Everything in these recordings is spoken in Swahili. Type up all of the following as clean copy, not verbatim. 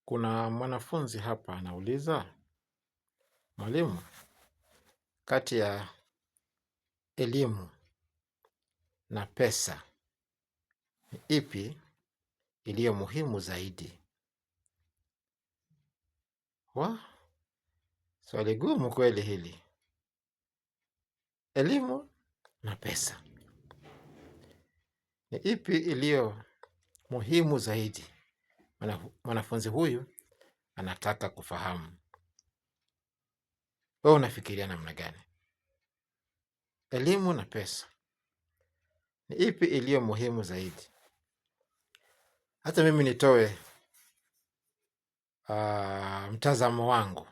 Kuna mwanafunzi hapa anauliza, mwalimu, kati ya elimu na pesa ni ipi iliyo muhimu zaidi? Swali gumu kweli hili. Elimu na pesa ni ipi iliyo muhimu zaidi? Mwanafunzi huyu anataka kufahamu. Wewe unafikiria namna gani? Elimu na pesa ni ipi iliyo muhimu zaidi? Hata mimi nitoe mtazamo wangu.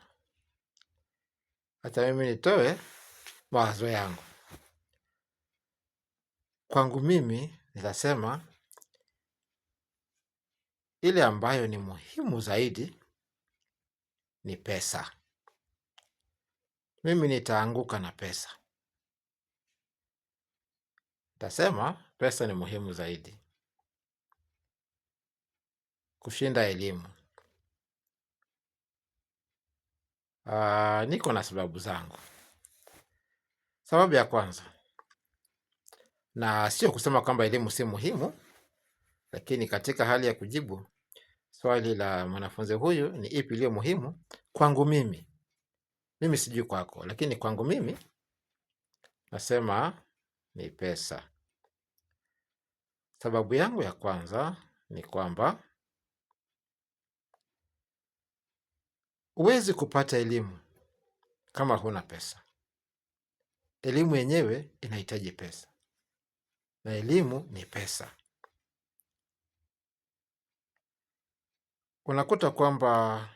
Hata mimi nitoe mawazo yangu. Kwangu mimi nitasema ile ambayo ni muhimu zaidi ni pesa. Mimi nitaanguka na pesa. Nitasema pesa ni muhimu zaidi kushinda elimu. Niko na sababu zangu. Sababu ya kwanza, na sio kusema kwamba elimu si muhimu, lakini katika hali ya kujibu swali la mwanafunzi huyu ni ipi iliyo muhimu, kwangu mimi sijui kwako, lakini kwangu mimi nasema ni pesa. Sababu yangu ya kwanza ni kwamba huwezi kupata elimu kama huna pesa. Elimu yenyewe inahitaji pesa, na elimu ni pesa. Unakuta kwamba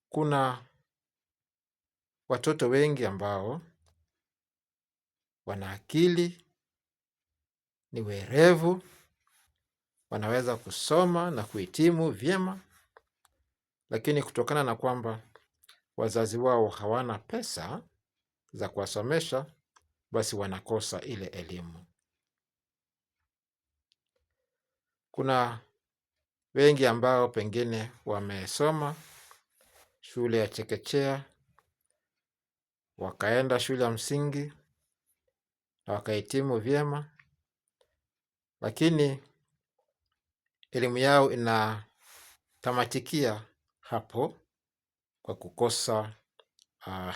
kuna watoto wengi ambao wana akili, ni werevu, wanaweza kusoma na kuhitimu vyema, lakini kutokana na kwamba wazazi wao hawana pesa za kuwasomesha, basi wanakosa ile elimu. Kuna wengi ambao pengine wamesoma shule ya chekechea, wakaenda shule ya msingi na wakahitimu vyema, lakini elimu yao inatamatikia hapo kwa kukosa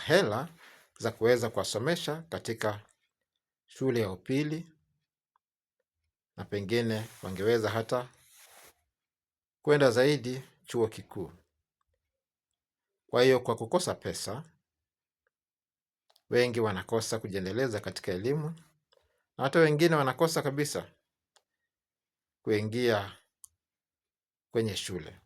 hela za kuweza kuwasomesha katika shule ya upili, na pengine wangeweza hata kwenda zaidi chuo kikuu. Kwa hiyo kwa kukosa pesa, wengi wanakosa kujiendeleza katika elimu, na hata wengine wanakosa kabisa kuingia kwenye shule.